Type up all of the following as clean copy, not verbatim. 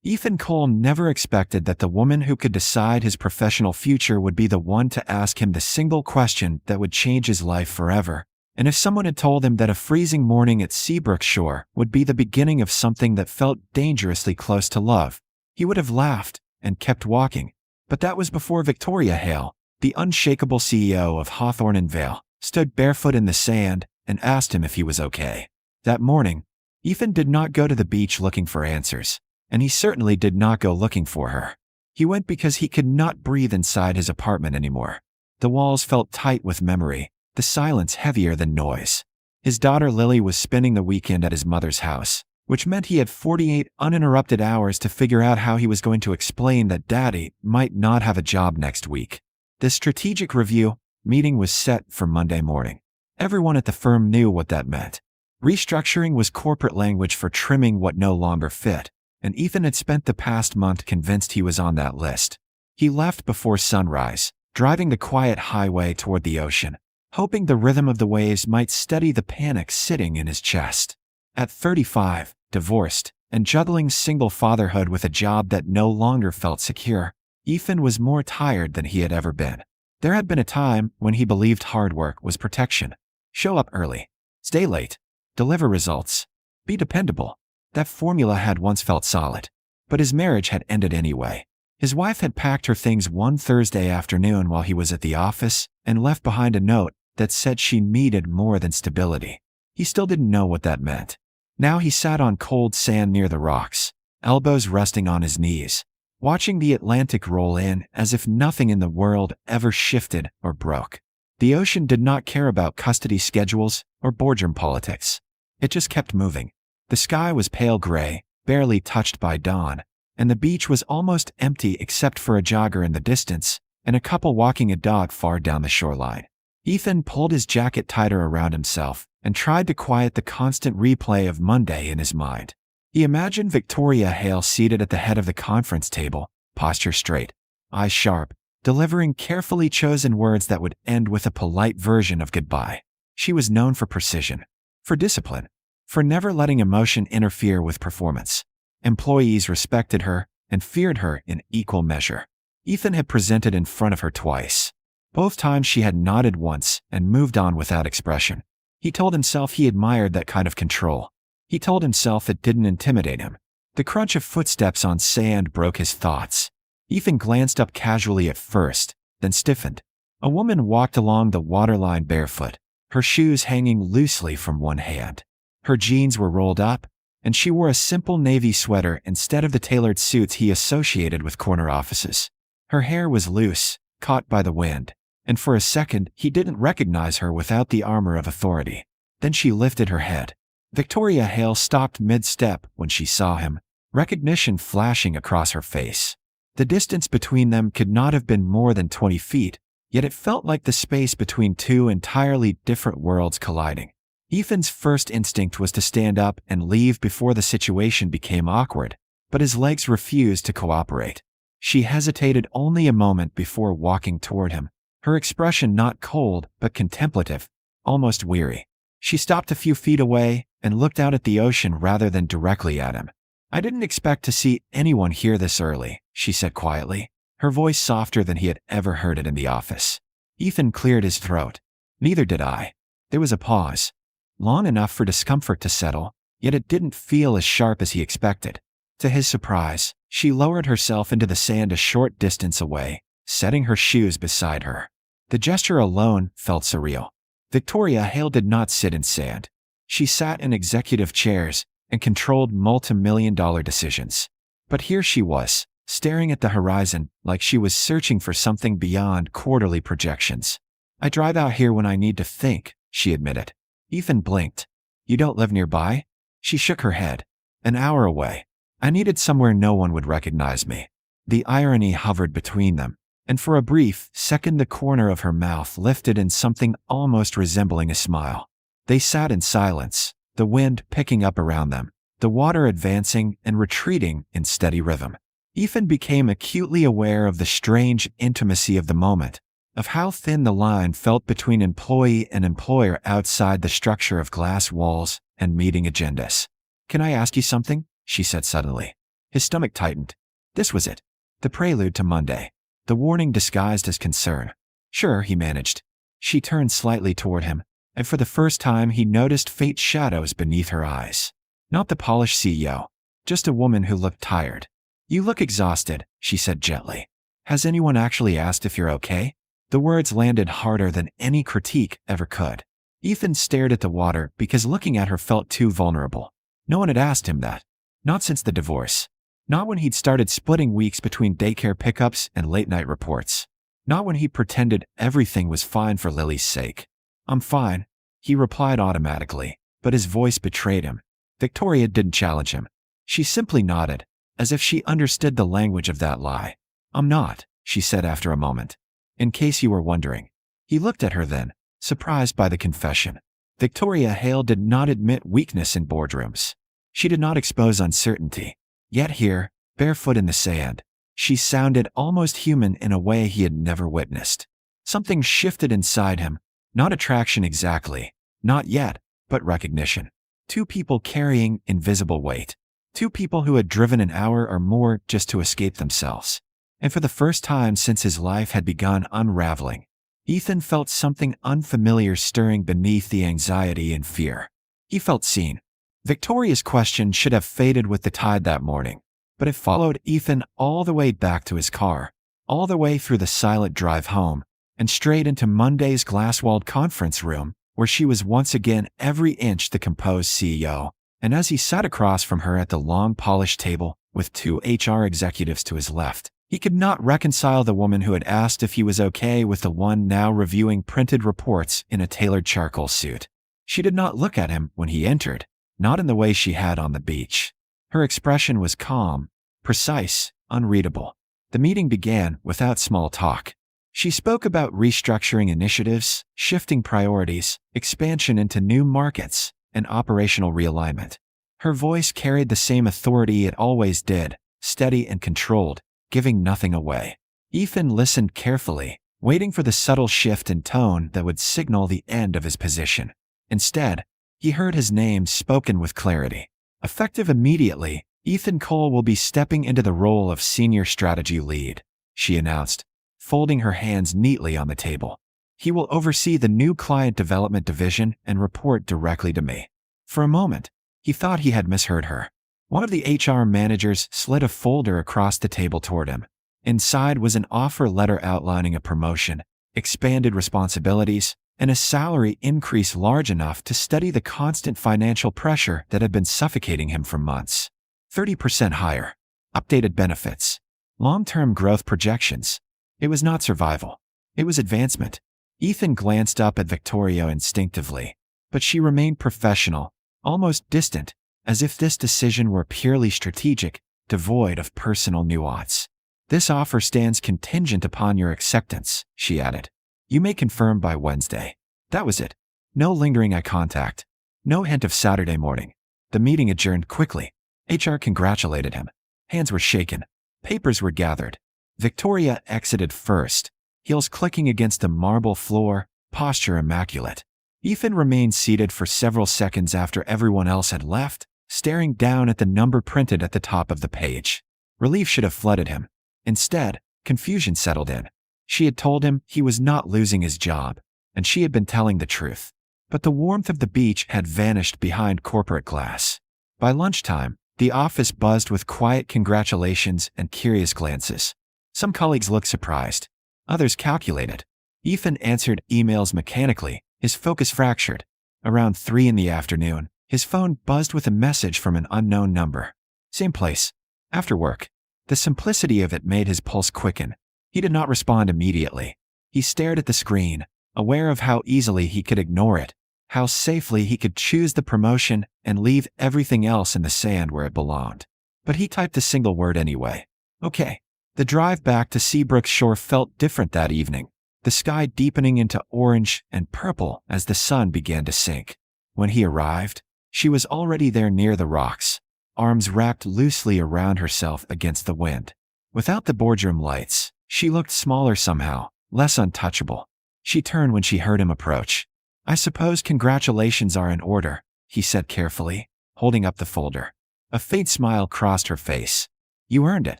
Ethan Cole never expected that the woman who could decide his professional future would be the one to ask him the single question that would change his life forever. And if someone had told him that a freezing morning at Seabrook Shore would be the beginning of something that felt dangerously close to love, he would have laughed and kept walking. But that was before Victoria Hale, the unshakable CEO of Hawthorne and Vale, stood barefoot in the sand and asked him if he was okay. That morning, Ethan did not go to the beach looking for answers, and he certainly did not go looking for her. He went because he could not breathe inside his apartment anymore. The walls felt tight with memory, the silence heavier than noise. His daughter Lily was spending the weekend at his mother's house, which meant he had 48 uninterrupted hours to figure out how he was going to explain that Daddy might not have a job next week. The strategic review meeting was set for Monday morning. Everyone at the firm knew what that meant. Restructuring was corporate language for trimming what no longer fit, and Ethan had spent the past month convinced he was on that list. He left before sunrise, driving the quiet highway toward the ocean, hoping the rhythm of the waves might steady the panic sitting in his chest. At 35, divorced, and juggling single fatherhood with a job that no longer felt secure, Ethan was more tired than he had ever been. There had been a time when he believed hard work was protection. Show up early, stay late, deliver results, be dependable. That formula had once felt solid. But his marriage had ended anyway. His wife had packed her things one Thursday afternoon while he was at the office and left behind a note that said she needed more than stability. He still didn't know what that meant. Now he sat on cold sand near the rocks, elbows resting on his knees, watching the Atlantic roll in as if nothing in the world ever shifted or broke. The ocean did not care about custody schedules or boardroom politics. It just kept moving. The sky was pale gray, barely touched by dawn, and the beach was almost empty except for a jogger in the distance and a couple walking a dog far down the shoreline. Ethan pulled his jacket tighter around himself and tried to quiet the constant replay of Monday in his mind. He imagined Victoria Hale seated at the head of the conference table, posture straight, eyes sharp, delivering carefully chosen words that would end with a polite version of goodbye. She was known for precision, for discipline, for never letting emotion interfere with performance. Employees respected her and feared her in equal measure. Ethan had presented in front of her twice. Both times she had nodded once and moved on without expression. He told himself he admired that kind of control. He told himself it didn't intimidate him. The crunch of footsteps on sand broke his thoughts. Ethan glanced up casually at first, then stiffened. A woman walked along the waterline barefoot, her shoes hanging loosely from one hand. Her jeans were rolled up, and she wore a simple navy sweater instead of the tailored suits he associated with corner offices. Her hair was loose, caught by the wind, and for a second he didn't recognize her without the armor of authority. Then she lifted her head. Victoria Hale stopped mid-step when she saw him, recognition flashing across her face. The distance between them could not have been more than 20 feet, yet it felt like the space between two entirely different worlds colliding. Ethan's first instinct was to stand up and leave before the situation became awkward, but his legs refused to cooperate. She hesitated only a moment before walking toward him, her expression not cold but contemplative, almost weary. She stopped a few feet away and looked out at the ocean rather than directly at him. "I didn't expect to see anyone here this early," she said quietly, her voice softer than he had ever heard it in the office. Ethan cleared his throat. "Neither did I." There was a pause. Long enough for discomfort to settle, yet it didn't feel as sharp as he expected. To his surprise, she lowered herself into the sand a short distance away, setting her shoes beside her. The gesture alone felt surreal. Victoria Hale did not sit in sand. She sat in executive chairs and controlled multi-million-dollar decisions. But here she was, staring at the horizon like she was searching for something beyond quarterly projections. "I drive out here when I need to think," she admitted. Ethan blinked. "You don't live nearby?" She shook her head. "An hour away. I needed somewhere no one would recognize me." The irony hovered between them, and for a brief second the corner of her mouth lifted in something almost resembling a smile. They sat in silence, the wind picking up around them, the water advancing and retreating in steady rhythm. Ethan became acutely aware of the strange intimacy of the moment, of how thin the line felt between employee and employer outside the structure of glass walls and meeting agendas. "Can I ask you something?" she said suddenly. His stomach tightened. This was it. The prelude to Monday. The warning disguised as concern. Sure, he managed. She turned slightly toward him, and for the first time he noticed faint shadows beneath her eyes. Not the polished CEO. Just a woman who looked tired. You look exhausted, she said gently. Has anyone actually asked if you're okay? The words landed harder than any critique ever could. Ethan stared at the water because looking at her felt too vulnerable. No one had asked him that. Not since the divorce. Not when he'd started splitting weeks between daycare pickups and late-night reports. Not when he pretended everything was fine for Lily's sake. I'm fine, he replied automatically, but his voice betrayed him. Victoria didn't challenge him. She simply nodded, as if she understood the language of that lie. I'm not, she said after a moment. In case you were wondering. He looked at her then, surprised by the confession. Victoria Hale did not admit weakness in boardrooms. She did not expose uncertainty. Yet here, barefoot in the sand, she sounded almost human in a way he had never witnessed. Something shifted inside him, not attraction exactly, not yet, but recognition. Two people carrying invisible weight. Two people who had driven an hour or more just to escape themselves. And for the first time since his life had begun unraveling, Ethan felt something unfamiliar stirring beneath the anxiety and fear. He felt seen. Victoria's question should have faded with the tide that morning, but it followed Ethan all the way back to his car, all the way through the silent drive home, and straight into Monday's glass-walled conference room, where she was once again every inch the composed CEO. And as he sat across from her at the long polished table, with two HR executives to his left, he could not reconcile the woman who had asked if he was okay with the one now reviewing printed reports in a tailored charcoal suit. She did not look at him when he entered, not in the way she had on the beach. Her expression was calm, precise, unreadable. The meeting began without small talk. She spoke about restructuring initiatives, shifting priorities, expansion into new markets, and operational realignment. Her voice carried the same authority it always did, steady and controlled, giving nothing away. Ethan listened carefully, waiting for the subtle shift in tone that would signal the end of his position. Instead, he heard his name spoken with clarity. Effective immediately, Ethan Cole will be stepping into the role of senior strategy lead, she announced, folding her hands neatly on the table. He will oversee the new client development division and report directly to me. For a moment, he thought he had misheard her. One of the HR managers slid a folder across the table toward him. Inside was an offer letter outlining a promotion, expanded responsibilities, and a salary increase large enough to steady the constant financial pressure that had been suffocating him for months. 30% higher. Updated benefits. Long-term growth projections. It was not survival. It was advancement. Ethan glanced up at Victoria instinctively, but she remained professional, almost distant, as if this decision were purely strategic, devoid of personal nuance. This offer stands contingent upon your acceptance, she added. You may confirm by Wednesday. That was it. No lingering eye contact. No hint of Saturday morning. The meeting adjourned quickly. HR congratulated him. Hands were shaken. Papers were gathered. Victoria exited first, heels clicking against the marble floor, posture immaculate. Ethan remained seated for several seconds after everyone else had left, staring down at the number printed at the top of the page. Relief should have flooded him. Instead, confusion settled in. She had told him he was not losing his job, and she had been telling the truth. But the warmth of the beach had vanished behind corporate glass. By lunchtime, the office buzzed with quiet congratulations and curious glances. Some colleagues looked surprised. Others calculated. Ethan answered emails mechanically, his focus fractured. Around 3 in the afternoon, his phone buzzed with a message from an unknown number. Same place. After work. The simplicity of it made his pulse quicken. He did not respond immediately. He stared at the screen, aware of how easily he could ignore it, how safely he could choose the promotion and leave everything else in the sand where it belonged. But he typed a single word anyway. Okay. The drive back to Seabrook's shore felt different that evening, the sky deepening into orange and purple as the sun began to sink. When he arrived, she was already there near the rocks, arms wrapped loosely around herself against the wind. Without the boardroom lights, she looked smaller somehow, less untouchable. She turned when she heard him approach. I suppose congratulations are in order, he said carefully, holding up the folder. A faint smile crossed her face. You earned it.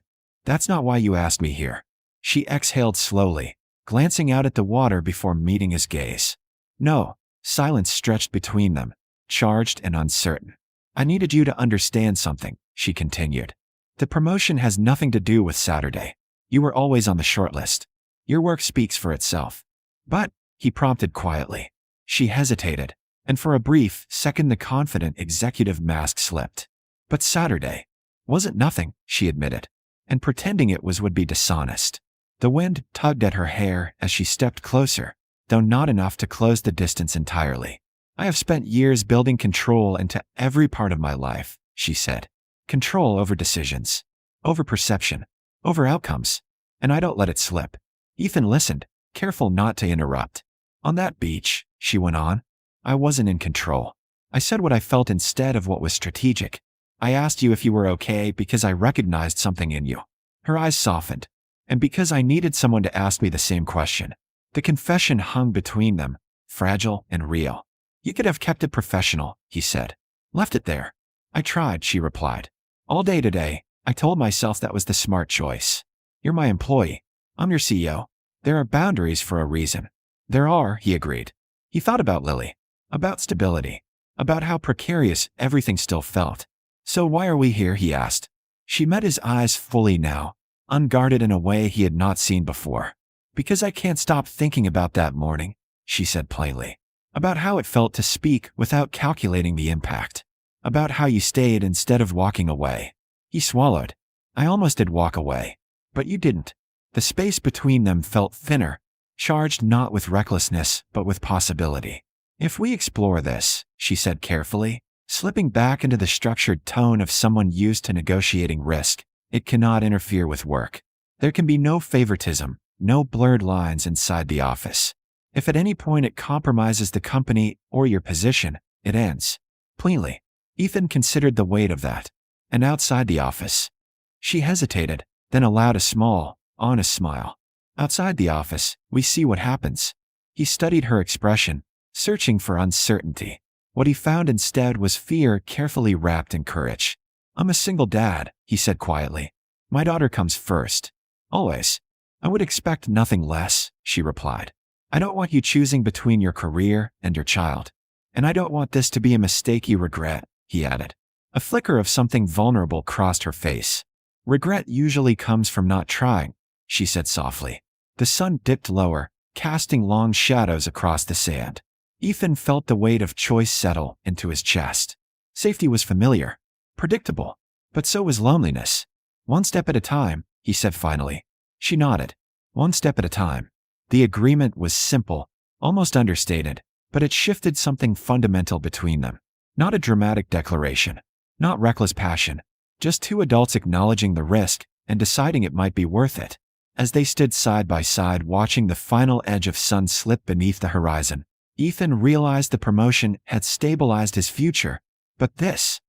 That's not why you asked me here. She exhaled slowly, glancing out at the water before meeting his gaze. No, silence stretched between them, charged and uncertain. I needed you to understand something, she continued. The promotion has nothing to do with Saturday. You were always on the short list. Your work speaks for itself. But, he prompted quietly. She hesitated, and for a brief second the confident executive mask slipped. But Saturday wasn't nothing, she admitted, and pretending it was would be dishonest. The wind tugged at her hair as she stepped closer, though not enough to close the distance entirely. I have spent years building control into every part of my life, she said. Control over decisions, over perception, over outcomes, and I don't let it slip. Ethan listened, careful not to interrupt. On that beach, she went on, I wasn't in control. I said what I felt instead of what was strategic. I asked you if you were okay because I recognized something in you. Her eyes softened, and because I needed someone to ask me the same question. The confession hung between them, fragile and real. You could have kept it professional, he said. Left it there. I tried, she replied. All day today, I told myself that was the smart choice. You're my employee. I'm your CEO. There are boundaries for a reason. There are, he agreed. He thought about Lily, about stability, about how precarious everything still felt. So why are we here, he asked. She met his eyes fully now, unguarded in a way he had not seen before. Because I can't stop thinking about that morning, she said plainly. About how it felt to speak without calculating the impact. About how you stayed instead of walking away. He swallowed. I almost did walk away. But you didn't. The space between them felt thinner, charged not with recklessness but with possibility. If we explore this, she said carefully, slipping back into the structured tone of someone used to negotiating risk, it cannot interfere with work. There can be no favoritism, no blurred lines inside the office. If at any point it compromises the company or your position, it ends. Plainly. Ethan considered the weight of that. And outside the office. She hesitated, then allowed a small, honest smile. Outside the office, we see what happens. He studied her expression, searching for uncertainty. What he found instead was fear carefully wrapped in courage. I'm a single dad, he said quietly. My daughter comes first. Always. I would expect nothing less, she replied. I don't want you choosing between your career and your child. And I don't want this to be a mistake you regret, he added. A flicker of something vulnerable crossed her face. Regret usually comes from not trying, she said softly. The sun dipped lower, casting long shadows across the sand. Ethan felt the weight of choice settle into his chest. Safety was familiar, predictable, but so was loneliness. One step at a time, he said finally. She nodded. One step at a time. The agreement was simple, almost understated, but it shifted something fundamental between them. Not a dramatic declaration, not reckless passion, just two adults acknowledging the risk and deciding it might be worth it. As they stood side by side watching the final edge of sun slip beneath the horizon, Ethan realized the promotion had stabilized his future, but this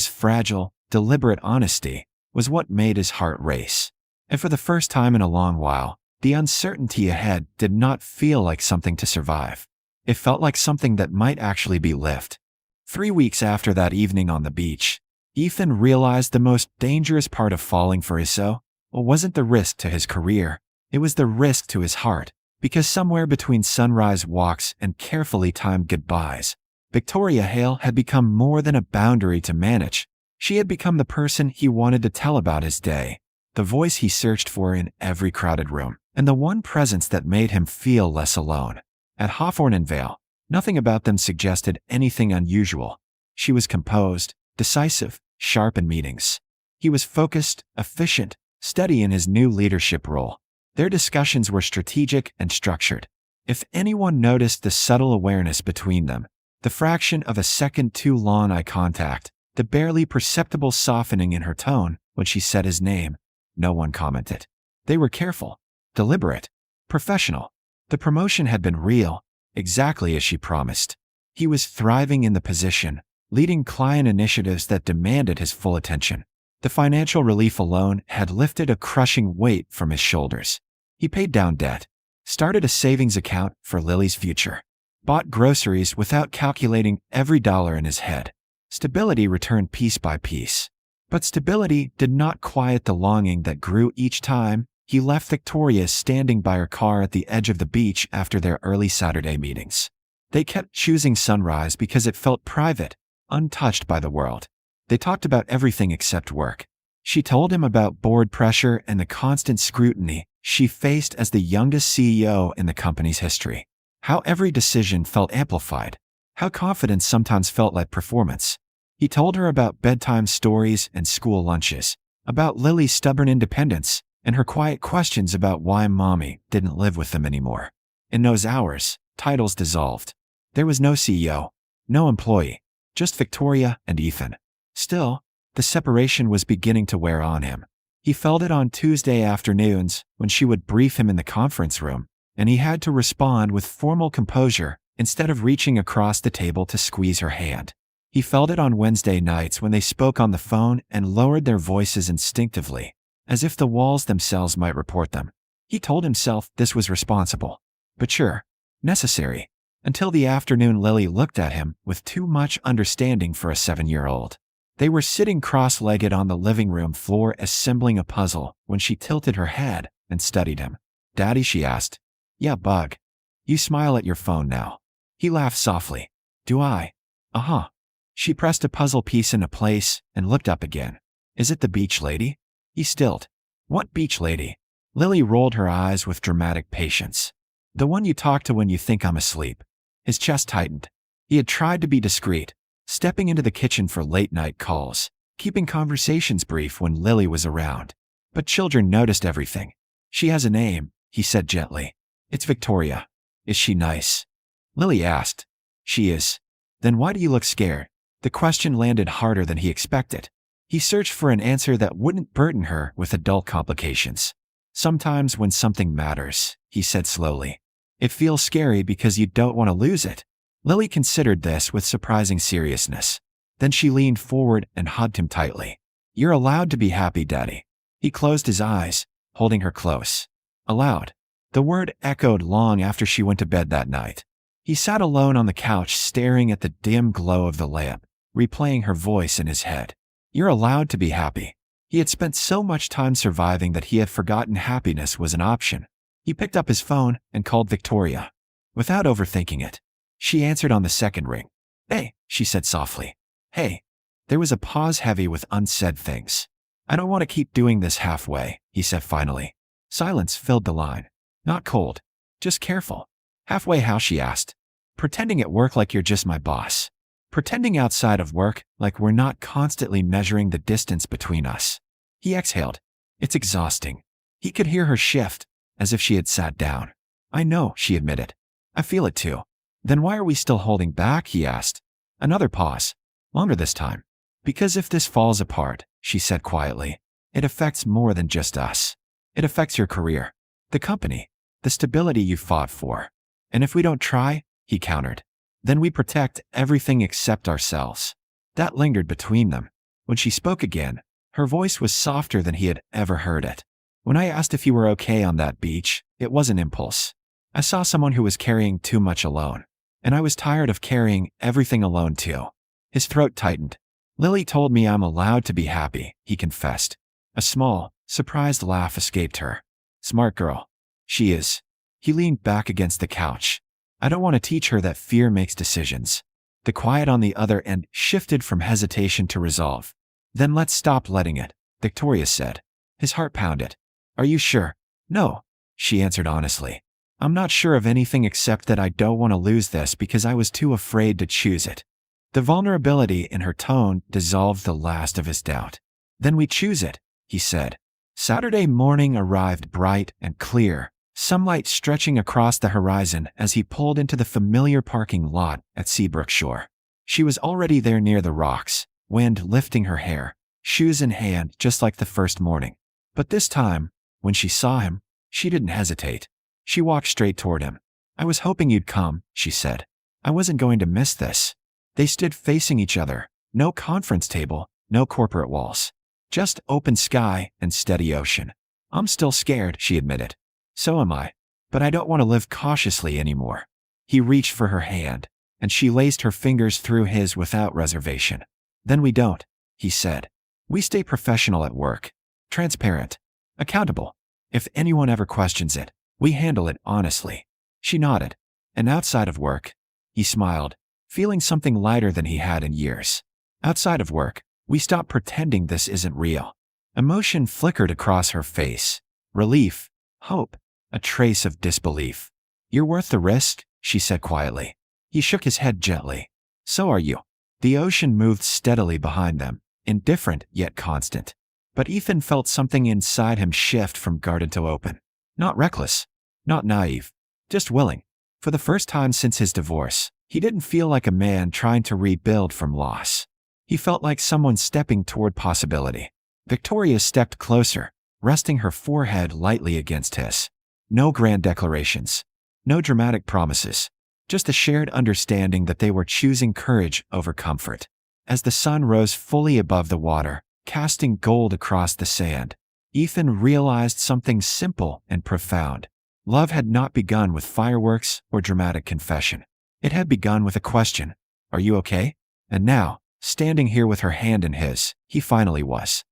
fragile, deliberate honesty was what made his heart race. And for the first time in a long while, the uncertainty ahead did not feel like something to survive. It felt like something that might actually be lived. 3 weeks after that evening on the beach, Ethan realized the most dangerous part of falling for Isso wasn't the risk to his career, it was the risk to his heart, because somewhere between sunrise walks and carefully timed goodbyes, Victoria Hale had become more than a boundary to manage. She had become the person he wanted to tell about his day, the voice he searched for in every crowded room, and the one presence that made him feel less alone. At Hawthorne and Vale, nothing about them suggested anything unusual. She was composed, decisive, sharp in meetings. He was focused, efficient, steady in his new leadership role. Their discussions were strategic and structured. If anyone noticed the subtle awareness between them, the fraction of a second too long eye contact, the barely perceptible softening in her tone when she said his name, no one commented. They were careful, deliberate, professional. The promotion had been real, exactly as she promised. He was thriving in the position, leading client initiatives that demanded his full attention. The financial relief alone had lifted a crushing weight from his shoulders. He paid down debt, started a savings account for Lily's future, bought groceries without calculating every dollar in his head. Stability returned piece by piece. But stability did not quiet the longing that grew each time he left Victoria standing by her car at the edge of the beach after their early Saturday meetings. They kept choosing sunrise because it felt private, untouched by the world. They talked about everything except work. She told him about board pressure and the constant scrutiny she faced as the youngest CEO in the company's history. How every decision felt amplified. How confidence sometimes felt like performance. He told her about bedtime stories and school lunches, about Lily's stubborn independence, and her quiet questions about why Mommy didn't live with them anymore. In those hours, titles dissolved. There was no CEO, no employee, just Victoria and Ethan. Still, the separation was beginning to wear on him. He felt it on Tuesday afternoons when she would brief him in the conference room, and he had to respond with formal composure instead of reaching across the table to squeeze her hand. He felt it on Wednesday nights when they spoke on the phone and lowered their voices instinctively, as if the walls themselves might report them. He told himself this was responsible, but sure, necessary, until the afternoon Lily looked at him with too much understanding for a 7-year-old. They were sitting cross-legged on the living room floor assembling a puzzle when she tilted her head and studied him. "Daddy," she asked. "Yeah, bug. You smile at your phone now." He laughed softly. "Do I?" "Uh-huh." She pressed a puzzle piece into place and looked up again. "Is it the beach lady?" He stilled. "What beach lady?" Lily rolled her eyes with dramatic patience. "The one you talk to when you think I'm asleep." His chest tightened. He had tried to be discreet, stepping into the kitchen for late-night calls, keeping conversations brief when Lily was around. But children noticed everything. "She has a name," he said gently. "It's Victoria." "Is she nice?" Lily asked. "She is." "Then why do you look scared?" The question landed harder than he expected. He searched for an answer that wouldn't burden her with adult complications. "Sometimes when something matters," he said slowly, "it feels scary because you don't want to lose it." Lily considered this with surprising seriousness. Then she leaned forward and hugged him tightly. "You're allowed to be happy, Daddy." He closed his eyes, holding her close. "Allowed." The word echoed long after she went to bed that night. He sat alone on the couch staring at the dim glow of the lamp, replaying her voice in his head. "You're allowed to be happy." He had spent so much time surviving that he had forgotten happiness was an option. He picked up his phone and called Victoria. Without overthinking it, she answered on the second ring. "Hey," she said softly. "Hey." There was a pause heavy with unsaid things. "I don't want to keep doing this halfway," he said finally. Silence filled the line. "Not cold, just careful." "Halfway how?" she asked. "Pretending at work like you're just my boss. Pretending outside of work like we're not constantly measuring the distance between us." He exhaled. "It's exhausting." He could hear her shift, as if she had sat down. "I know," she admitted. "I feel it too." "Then why are we still holding back?" he asked. Another pause. Longer this time. "Because if this falls apart," she said quietly, "it affects more than just us. It affects your career, the company, the stability you fought for. And if we don't try," he countered, "then we protect everything except ourselves." That lingered between them. When she spoke again, her voice was softer than he had ever heard it. "When I asked if you were okay on that beach, it was an impulse. I saw someone who was carrying too much alone. And I was tired of carrying everything alone too." His throat tightened. "Lily told me I'm allowed to be happy," he confessed. A small, surprised laugh escaped her. "Smart girl." "She is." He leaned back against the couch. "I don't want to teach her that fear makes decisions." The quiet on the other end shifted from hesitation to resolve. "Then let's stop letting it," Victoria said. His heart pounded. "Are you sure?" "No," she answered honestly. "I'm not sure of anything except that I don't want to lose this because I was too afraid to choose it." The vulnerability in her tone dissolved the last of his doubt. "Then we choose it," he said. Saturday morning arrived bright and clear, sunlight stretching across the horizon as he pulled into the familiar parking lot at Seabrook Shore. She was already there near the rocks, wind lifting her hair, shoes in hand just like the first morning. But this time, when she saw him, she didn't hesitate. She walked straight toward him. "I was hoping you'd come," she said. "I wasn't going to miss this." They stood facing each other, no conference table, no corporate walls. Just open sky and steady ocean. "I'm still scared," she admitted. "So am I. But I don't want to live cautiously anymore." He reached for her hand, and she laced her fingers through his without reservation. "Then we don't," he said. We stay professional at work, transparent, accountable. If anyone ever questions it, we handle it honestly." She nodded. "And outside of work?" He smiled, feeling something lighter than he had in years. "Outside of work, we stop pretending this isn't real." Emotion flickered across her face. Relief, hope, a trace of disbelief. "You're worth the risk," she said quietly. He shook his head gently. "So are you." The ocean moved steadily behind them, indifferent yet constant. But Ethan felt something inside him shift from guarded to open. Not reckless, not naive, just willing. For the first time since his divorce, he didn't feel like a man trying to rebuild from loss. He felt like someone stepping toward possibility. Victoria stepped closer, resting her forehead lightly against his. No grand declarations, no dramatic promises, just a shared understanding that they were choosing courage over comfort. As the sun rose fully above the water, casting gold across the sand, Ethan realized something simple and profound. Love had not begun with fireworks or dramatic confession. It had begun with a question, "Are you okay?" And now, standing here with her hand in his, he finally was.